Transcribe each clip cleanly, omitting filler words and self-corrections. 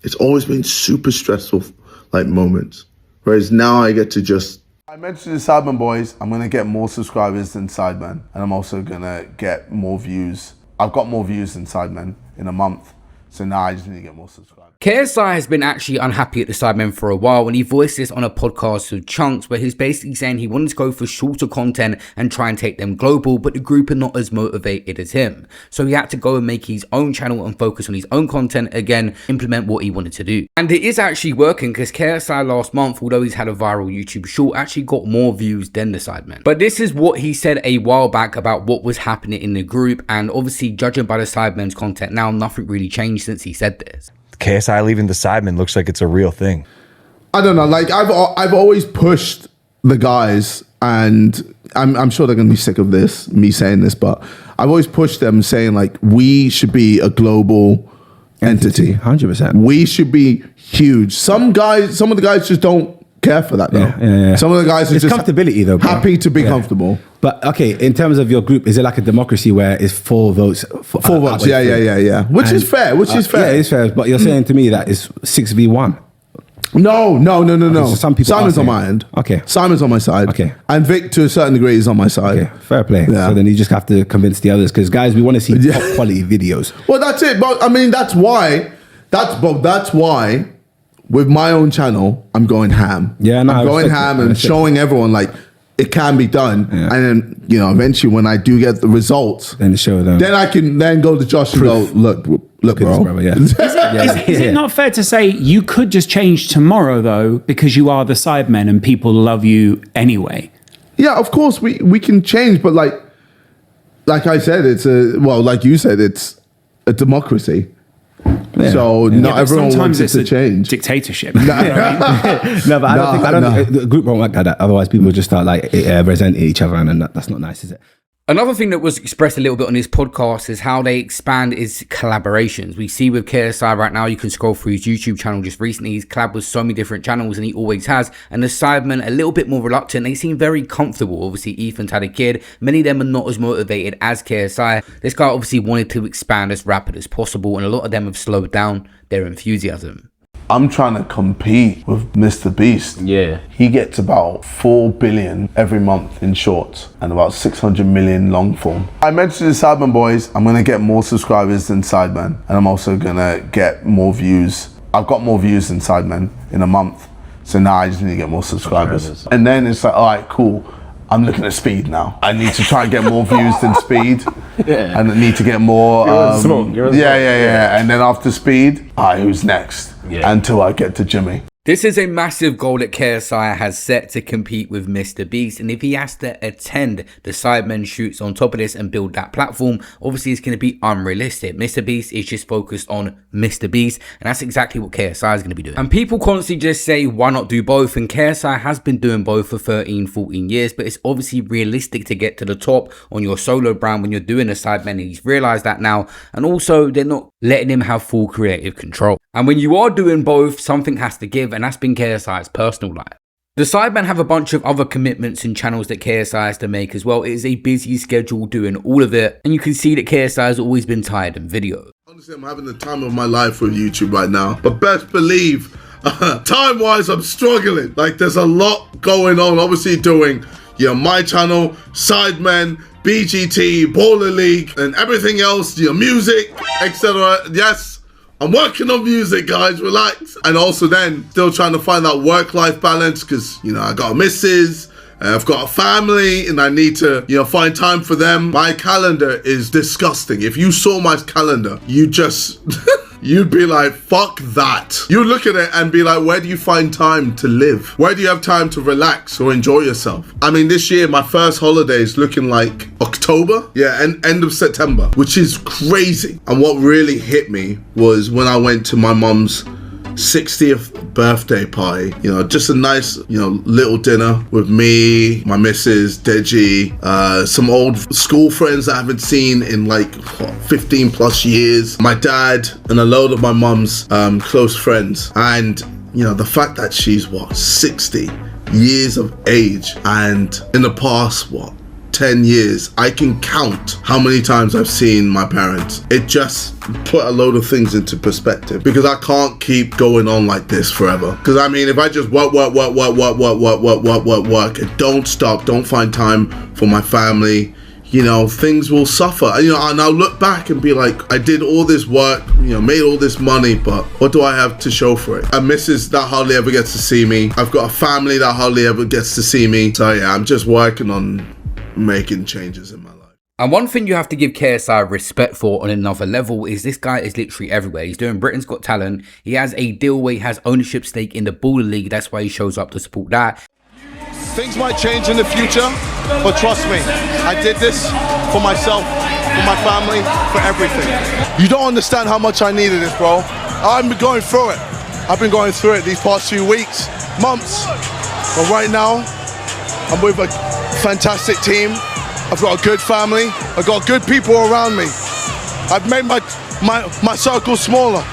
it's always been super stressful, like, moments. Whereas now I get to just... I mentioned the Sidemen boys. I'm going to get more subscribers than Sidemen. And I'm also going to get more views. I've got more views than Sidemen in a month. So now I just need to get more subscribers. KSI has been actually unhappy at the Sidemen for a while, and he voiced this on a podcast with Chunks where he's basically saying he wanted to go for shorter content and try and take them global, but the group are not as motivated as him. So he had to go and make his own channel and focus on his own content again, implement what he wanted to do. And it is actually working, because KSI last month, although he's had a viral YouTube short, actually got more views than the Sidemen. But this is what he said a while back about what was happening in the group, and obviously judging by the Sidemen's content now, nothing really changed since he said this. KSI leaving the Sidemen looks like it's a real thing. I don't know. Like, I've always pushed the guys, and I'm sure they're going to be sick of this, me saying this, but I've always pushed them saying, like, we should be a global entity. 100%. We should be huge. Some of the guys just don't care for that, though. Yeah. Some of the guys are it's just comfortability, though, bro. Happy to be comfortable. But okay, in terms of your group, is it like a democracy where it's 4 votes? 4 votes, yeah. Which is fair. Yeah, it's fair. But you're saying to me that it's 6v1. No. So some people Simon's on my end. Okay. Simon's on my side. Okay. And Vic, to a certain degree, is on my side. Okay, fair play. Yeah. So then you just have to convince the others, because guys, we want to see top quality videos. Well, that's it. But I mean, that's why with my own channel, I'm going ham. Yeah, no, I'm going ham and showing everyone, like, it can be done. Yeah. And then, you know, eventually when I do get the results, then show them. Then I can then go to Josh and go, look, bro. Brother, yeah. Is it not fair to say you could just change tomorrow, though, because you are the Sidemen and people love you anyway? Yeah, of course we can change, but like I said, like you said, it's a democracy. Yeah. So not everyone wants it to change. Dictatorship. No, but I don't think the group won't work like that. Otherwise, people just start like resenting each other, and that's not nice, is it? Another thing that was expressed a little bit on his podcast is how they expand his collaborations. We see with KSI right now, you can scroll through his YouTube channel just recently. He's collabed with so many different channels, and he always has. And the Sidemen, a little bit more reluctant. They seem very comfortable. Obviously, Ethan's had a kid. Many of them are not as motivated as KSI. This guy obviously wanted to expand as rapid as possible, and a lot of them have slowed down their enthusiasm. I'm trying to compete with Mr. Beast. Yeah. He gets about 4 billion every month in shorts and about 600 million long form. I mentioned the Sidemen boys. I'm going to get more subscribers than Sidemen, and I'm also going to get more views. I've got more views than Sidemen in a month. So now I just need to get more subscribers. And then it's like, all right, cool. I'm looking at Speed now. I need to try and get more views than Speed. Yeah. And I need to get more... Yeah. And then after Speed, who's next? Yeah. Until I get to Jimmy. This is a massive goal that KSI has set to compete with Mr. Beast, and if he has to attend the Sidemen shoots on top of this and build that platform, obviously it's going to be unrealistic. Mr. Beast is just focused on Mr. Beast, and that's exactly what KSI is going to be doing. And people constantly just say, why not do both? And KSI has been doing both for 13, 14 years, but it's obviously realistic to get to the top on your solo brand when you're doing a Sidemen, and he's realized that now, and also they're not letting him have full creative control. And when you are doing both, something has to give, and that's been KSI's personal life. The Sidemen have a bunch of other commitments and channels that KSI has to make as well. It is a busy schedule doing all of it, and you can see that KSI has always been tired in videos. Honestly, I'm having the time of my life with YouTube right now, but best believe, time-wise, I'm struggling. Like, there's a lot going on. Obviously doing, my channel, Sidemen, BGT, Baller League, and everything else, music, etc. Yes, I'm working on music, guys, relax. And also then still trying to find that work-life balance, because, I got a missus, I've got a family, and I need to, find time for them. My calendar is disgusting. If you saw my calendar, you just... You'd be like, fuck that. You look at it and be like, where do you find time to live? Where do you have time to relax or enjoy yourself? I mean, this year, my first holiday is looking like October. Yeah, and end of September, which is crazy. And what really hit me was when I went to my mum's 60th birthday party, just a nice, little dinner with me, my missus, Deji, some old school friends that I haven't seen in like 15 plus years, my dad, and a load of my mum's close friends. And, the fact that she's 60 years of age, and in the past, 10 years, I can count how many times I've seen my parents. It just put a load of things into perspective, because I can't keep going on like this forever. Because I mean, if I just work, and don't stop, don't find time for my family, you know, things will suffer. You know, and I'll look back and be like, I did all this work, you know, made all this money, but what do I have to show for it? A missus that hardly ever gets to see me. I've got a family that hardly ever gets to see me. So yeah, I'm just working on making changes in my life. And one thing you have to give KSI respect for on another level is this guy is literally everywhere. He's doing Britain's Got Talent. He has a deal where he has ownership stake in the Baller League. That's why he shows up to support that. Things might change in the future, but trust me, I did this for myself, for my family, for everything. You don't understand how much I needed this, bro. I've been going through it. I've been going through it these past few weeks, months. But right now, I'm with a fantastic team. I've got a good family. I've got good people around me. I've made my circle smaller.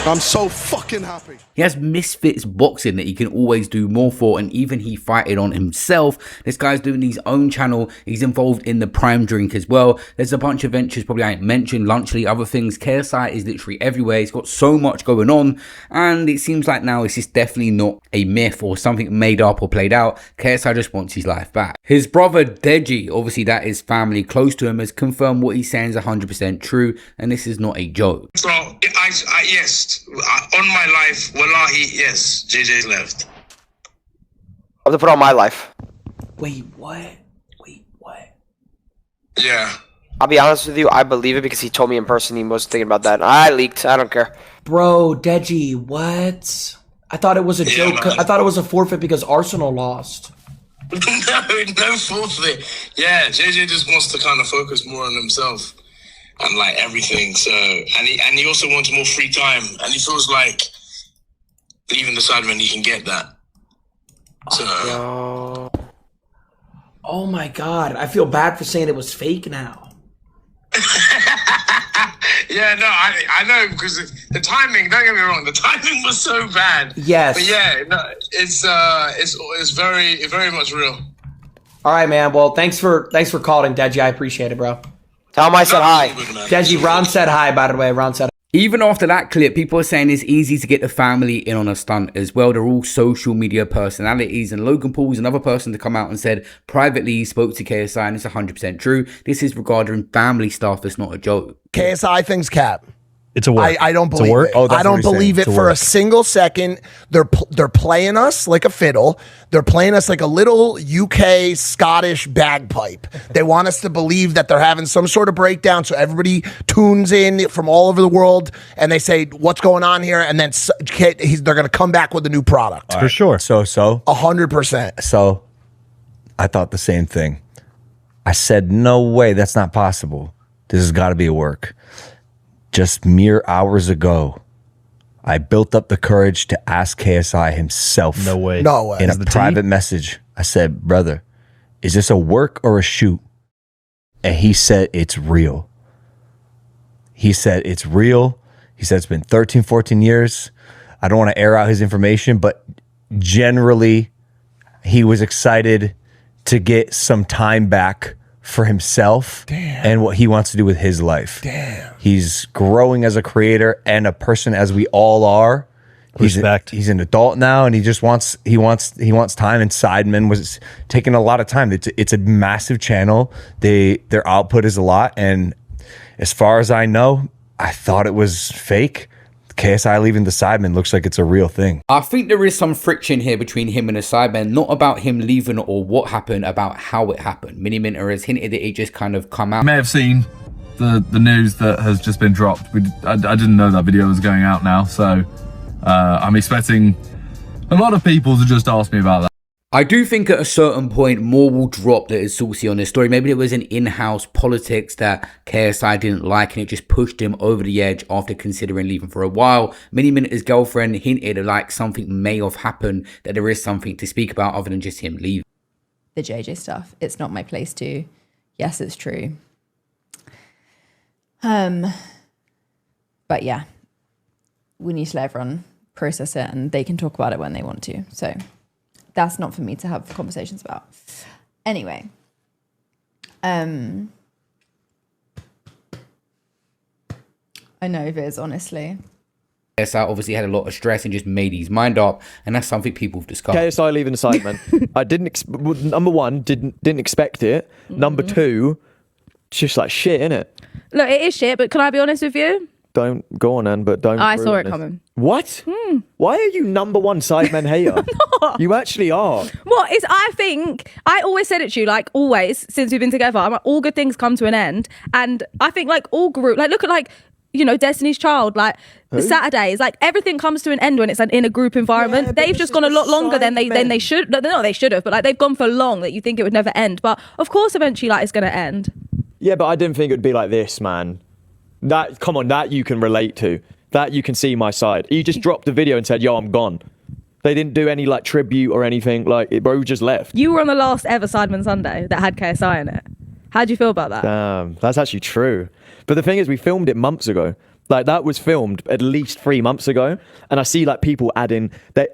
I'm so fucking happy. He has Misfits Boxing that he can always do more for, and even he fighted on himself. This guy's doing his own channel. He's involved in the Prime Drink as well. There's a bunch of ventures probably I ain't mentioned, Lunchly, other things. KSI is literally everywhere. He's got so much going on, and it seems like now it's just definitely not a myth or something made up or played out. KSI just wants his life back. His brother Deji, obviously that is family close to him, has confirmed what he's saying is 100% true, and this is not a joke. So, yes, on my life, wallahi, yes, JJ's left. I'm to put on my life. Wait, what? Wait, what? Yeah. I'll be honest with you, I believe it because he told me in person he wasn't thinking about that. I leaked, I don't care. Bro, Deji, what? I thought it was a joke. Man. I thought it was a forfeit because Arsenal lost. No forfeit. Yeah, JJ just wants to kind of focus more on himself and like everything. So, and he also wants more free time, and he feels like leaving the Sidemen, he can get that. So. Oh my god, I feel bad for saying it was fake now. Yeah, no, I know, because the timing, don't get me wrong, the timing was so bad. Yes. But yeah, no, it's very much real. All right, man. Well, thanks for calling, Deji. I appreciate it, bro. Tell him I said hi. Deji, Ron said hi, by the way. Ron said hi. Even after that clip, people are saying it's easy to get the family in on a stunt as well. They're all social media personalities, and Logan Paul is another person to come out and said privately he spoke to KSI, and it's 100% true. This is regarding family stuff. That's not a joke. KSI thinks cap. It's a work. I don't believe it. Oh, that's I don't what he's believe saying. it for a single second. They're playing us like a fiddle. They're playing us like a little UK Scottish bagpipe. They want us to believe that they're having some sort of breakdown, so everybody tunes in from all over the world and they say, "What's going on here?" And then they're going to come back with a new product For sure. So 100%. So I thought the same thing. I said, no way, that's not possible. This has got to be a work. Just mere hours ago, I built up the courage to ask KSI himself. No way. In a private message, I said, brother, is this a work or a shoot? And he said, it's real. He said, it's real. He said, it's been 13, 14 years. I don't want to air out his information, but generally, he was excited to get some time back for himself and what he wants to do with his life. He's growing as a creator and a person, as we all are. Respect. He's an adult now, and he just wants time. And Sidemen was taking a lot of time. It's a massive channel. Their output is a lot, and as far as I know, I thought it was fake. KSI leaving the Sidemen looks like it's a real thing. I think there is some friction here between him and the Sidemen, not about him leaving or what happened, about how it happened. Mini Minter has hinted that it just kind of come out. You may have seen the news that has just been dropped. I didn't know that video was going out now, so I'm expecting a lot of people to just ask me about that. I do think at a certain point more will drop that is saucy on this story. Maybe there was an in-house politics that KSI didn't like and it just pushed him over the edge after considering leaving for a while. Mini Minter's girlfriend hinted like something may have happened, that there is something to speak about other than just him leaving. The JJ stuff, it's not my place to. Yes, it's true. But yeah, we need to let everyone process it and they can talk about it when they want to. So that's not for me to have conversations about. Anyway. I know Viz, honestly. KSI obviously had a lot of stress and just made his mind up, and that's something people have discussed. KSI leaving the Sidemen. I didn't. Number one, didn't expect it. Number two, it's just like shit, innit? Look, it is shit, but can I be honest with you? Don't go on, Anne, but don't. I saw ruin it this. coming. What? Why are you number one Sidemen hater? I'm not. You actually are. What is? I think I always said it to you, like always since we've been together. I'm like, all good things come to an end, and I think like all group, like look at like. You know, Destiny's Child, like the Saturdays, like everything comes to an end when it's in a group environment. Yeah, they've just gone a lot longer than they should. No, they should have, but like they've gone for long that you think it would never end. But of course, eventually, like it's gonna end. Yeah, but I didn't think it would be like this, man. Come on, that you can relate to. That you can see my side. You just dropped a video and said, "Yo, I'm gone." They didn't do any like tribute or anything. Like, bro, just left. You were on the last ever Sidemen Sunday that had KSI in it. How do you feel about that? Damn, that's actually true. But the thing is, we filmed it months ago. Like that was filmed at least 3 months ago, and I see like people adding the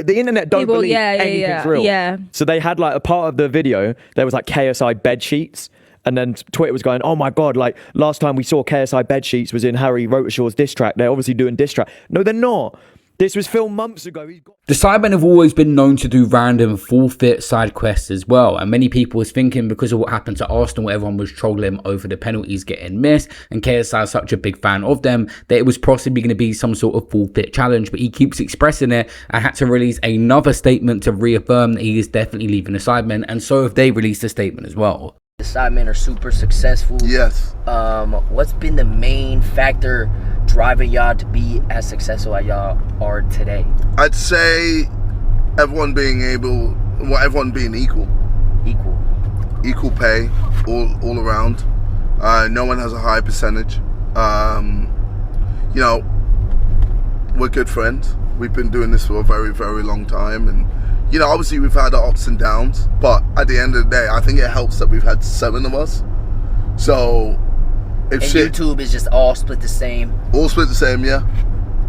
internet don't believe anything's real. Yeah. So they had like a part of the video. There was like KSI bed sheets, and then Twitter was going, "Oh my god! Like last time we saw KSI bed sheets was in Harry Rotashaw's diss track. They're obviously doing diss track." No, they're not. This was filmed months ago. The Sidemen have always been known to do random forfeit side quests as well, and many people was thinking because of what happened to Arsenal, everyone was trolling him over the penalties getting missed, and KSI is such a big fan of them that it was possibly going to be some sort of forfeit challenge, but he keeps expressing it and had to release another statement to reaffirm that he is definitely leaving the Sidemen, and so have they released a statement as well. The Sidemen are super successful. Yes. What's been the main factor driving y'all to be as successful as y'all are today? I'd say everyone being equal. Equal pay all around. No one has a high percentage. You know, we're good friends. We've been doing this for a very, very long time, and you know, obviously we've had our ups and downs, but at the end of the day, I think it helps that we've had 7 of us. So, if YouTube is just all split the same. All split the same, yeah.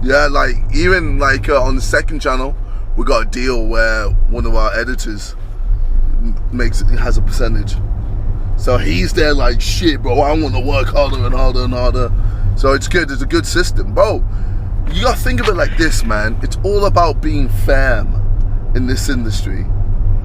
Yeah, like even like on the second channel, we got a deal where one of our editors has a percentage. So he's there like, shit, bro, I want to work harder and harder and harder. So it's good. It's a good system, bro. You gotta think of it like this, man. It's all about being fair in this industry.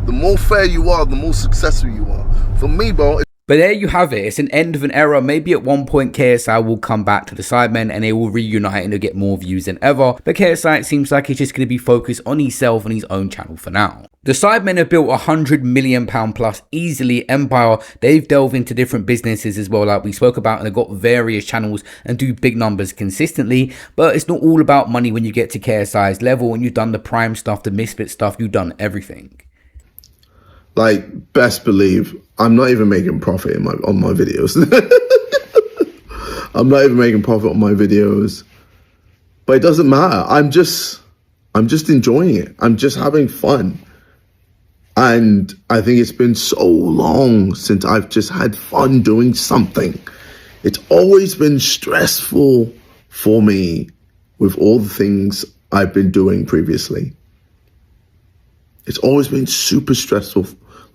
The more fair you are, the more successful you are. For me, bro. But there you have it. It's an end of an era. Maybe at one point KSI will come back to the Sidemen and they will reunite and they'll get more views than ever. But KSI, it seems like he's just going to be focused on himself and his own channel for now. The Sidemen have built £100 million plus easily empire. They've delved into different businesses as well, like we spoke about, and they've got various channels and do big numbers consistently. But it's not all about money when you get to KSI's level. When you've done the prime stuff, the misfit stuff, you've done everything. Like, best believe, I'm not even making profit on my videos. I'm not even making profit on my videos. But it doesn't matter. I'm just enjoying it. I'm just having fun. And I think it's been so long since I've just had fun doing something. It's always been stressful for me with all the things I've been doing previously. It's always been super stressful,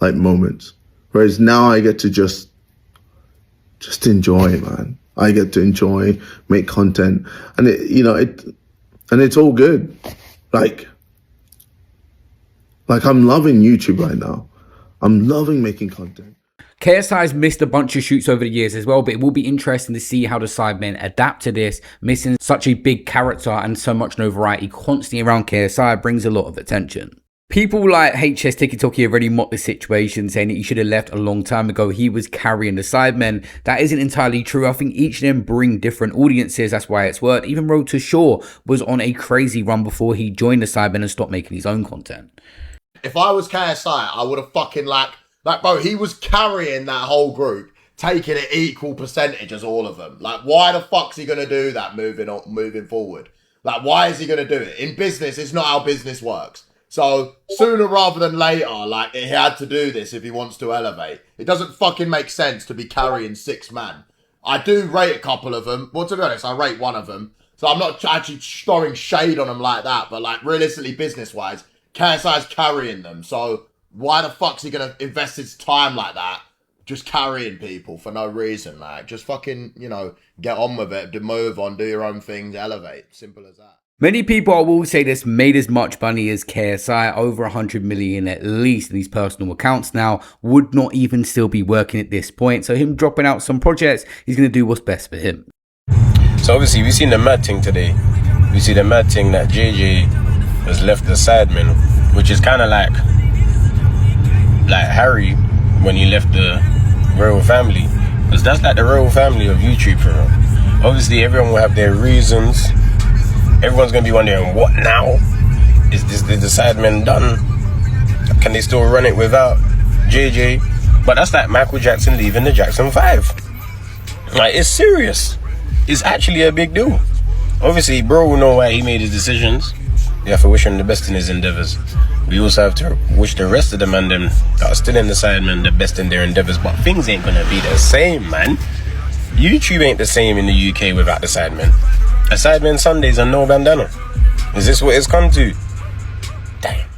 like, moments. Whereas now I get to just enjoy, man. I get to enjoy, make content, and and it's all good. Like I'm loving YouTube right now. I'm loving making content. KSI's missed a bunch of shoots over the years as well, but it will be interesting to see how the Sidemen adapt to this. Missing such a big character and so much notoriety constantly around KSI brings a lot of attention. People like HS TikTok have already mocked the situation, saying that he should have left a long time ago. He was carrying the Sidemen. That isn't entirely true. I think each of them bring different audiences. That's why it's worked. Even Road to Shore was on a crazy run before he joined the Sidemen and stopped making his own content. If I was KSI, I would have fucking like bro, he was carrying that whole group, taking an equal percentage as all of them. Like, why the fuck's he gonna do that moving forward? Like, why is he gonna do it? In business, it's not how business works. So, sooner rather than later, like, he had to do this if he wants to elevate. It doesn't fucking make sense to be carrying 6 man. I do rate a couple of them. Well, to be honest, I rate one of them. So I'm not actually throwing shade on them like that. But, like, realistically, business-wise, KSI's carrying them. So, Why the fuck's he gonna invest his time like that? Just carrying people for no reason, like, just fucking, you know, get on with it, move on, do your own things, elevate. Simple as that. Many people, I will say this, made as much money as KSI, over 100 million at least in these personal accounts now, would not even still be working at this point. So him dropping out some projects, he's going to do what's best for him. So obviously we've seen the mad thing today. We see the mad thing that JJ has left the Sidemen, which is kind of like Harry when he left the royal family, because that's like the royal family of YouTube for him. Obviously everyone will have their reasons. Everyone's gonna be wondering, what now? Is the Sidemen done? Can they still run it without JJ? But that's like Michael Jackson leaving the Jackson 5. Like, it's serious. It's actually a big deal. Obviously bro will know why he made his decisions. You have to wish him the best in his endeavors. We also have to wish the rest of the man them that are still in the Sidemen the best in their endeavors, but things ain't gonna be the same, man. YouTube ain't the same in the UK without the Sidemen. A Sidemen Sundays and no bandana. Is this what it's come to? Damn.